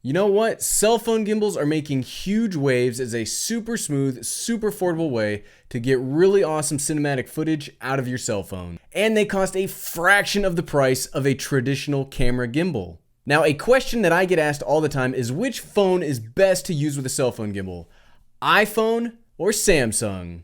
You know what? Cell phone gimbals are making huge waves as a super smooth, super affordable way to get really awesome cinematic footage out of your cell phone. And they cost a fraction of the price of a traditional camera gimbal. Now, a question that I get asked all the time is which phone is best to use with a cell phone gimbal? iPhone or Samsung?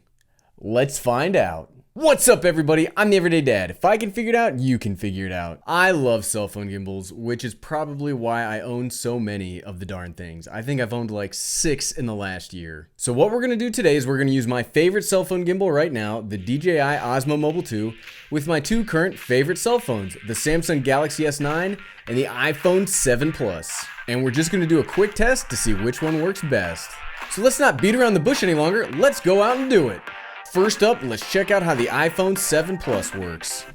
Let's find out. What's up, everybody? I'm the Everyday Dad. If I can figure it out, you can figure it out. I love cell phone gimbals, which is probably why I own so many of the darn things. I think I've owned like 6 in the last year. So what we're gonna do today is we're gonna use my favorite cell phone gimbal right now, the DJI Osmo Mobile 2, with my two current favorite cell phones, the Samsung Galaxy S9 and the iPhone 7 Plus. And we're just gonna do a quick test to see which one works best. So let's not beat around the bush any longer, let's go out and do it. First up, let's check out how the iPhone 7 Plus works.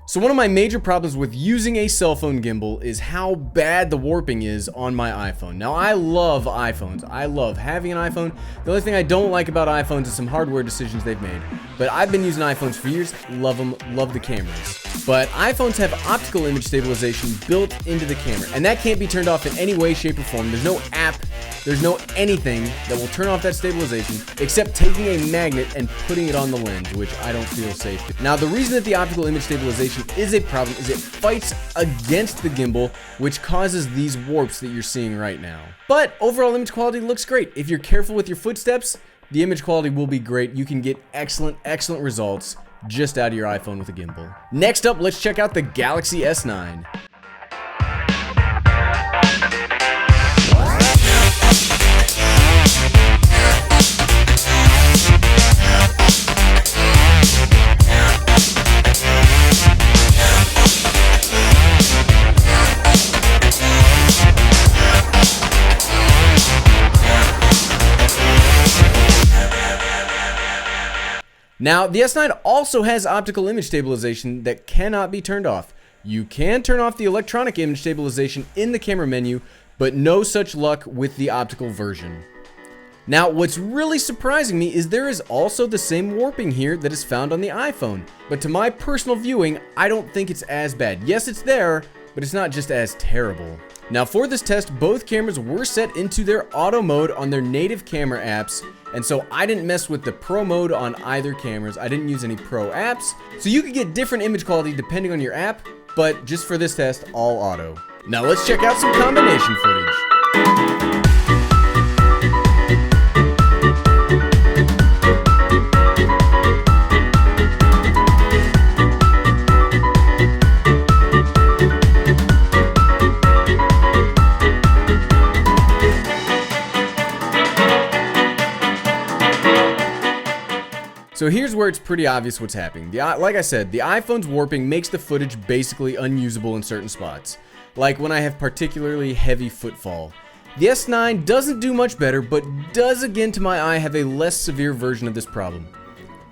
So one of my major problems with using a cell phone gimbal is how bad the warping is on my iPhone. Now, I love iPhones. I love having an iPhone. The only thing I don't like about iPhones is some hardware decisions they've made. But I've been using iPhones for years, love them, love the cameras. But iPhones have optical image stabilization built into the camera, and that can't be turned off in any way, shape, or form. There's no app, there's no anything that will turn off that stabilization except taking a magnet and putting it on the lens, which I don't feel safe. Now, the reason that the optical image stabilization is a problem is it fights against the gimbal, which causes these warps that you're seeing right now. But overall image quality looks great. If you're careful with your footsteps, the image quality will be great. You can get excellent results just out of your iPhone with a gimbal. Next up, let's check out the Galaxy S9. Now, the S9 also has optical image stabilization that cannot be turned off. You can turn off the electronic image stabilization in the camera menu, but no such luck with the optical version. Now, what's really surprising me is there is also the same warping here that is found on the iPhone. But to my personal viewing, I don't think it's as bad. Yes, it's there, but it's not just as terrible. Now, for this test, both cameras were set into their auto mode on their native camera apps, and so I didn't mess with the pro mode on either cameras. I didn't use any pro apps, so you could get different image quality depending on your app, but just for this test, all auto. Now let's check out some combination footage. So here's where it's pretty obvious what's happening. Like I said, the iPhone's warping makes the footage basically unusable in certain spots, like when I have particularly heavy footfall. The S9 doesn't do much better, but does again to my eye have a less severe version of this problem.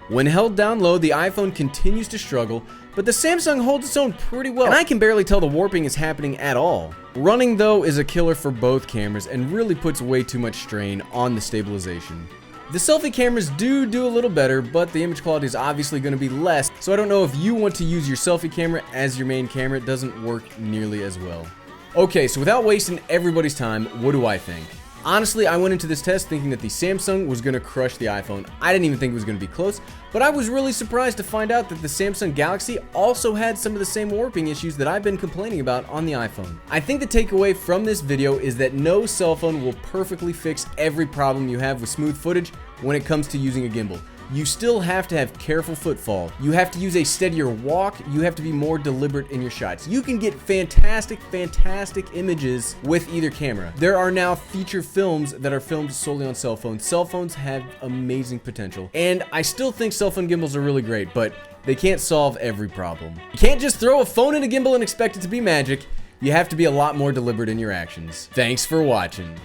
When held down low, the iPhone continues to struggle, but the Samsung holds its own pretty well, and I can barely tell the warping is happening at all. Running, though, is a killer for both cameras and really puts way too much strain on the stabilization. The selfie cameras do a little better, but the image quality is obviously going to be less, so I don't know if you want to use your selfie camera as your main camera. It doesn't work nearly as well. Okay, so without wasting everybody's time, what do I think? Honestly, I went into this test thinking that the Samsung was going to crush the iPhone. I didn't even think it was going to be close, but I was really surprised to find out that the Samsung Galaxy also had some of the same warping issues that I've been complaining about on the iPhone. I think the takeaway from this video is that no cell phone will perfectly fix every problem you have with smooth footage when it comes to using a gimbal. You still have to have careful footfall. You have to use a steadier walk. You have to be more deliberate in your shots. You can get fantastic images with either camera. There are now feature films that are filmed solely on cell phones. Cell phones have amazing potential. And I still think cell phone gimbals are really great, but they can't solve every problem. You can't just throw a phone in a gimbal and expect it to be magic. You have to be a lot more deliberate in your actions. Thanks for watching.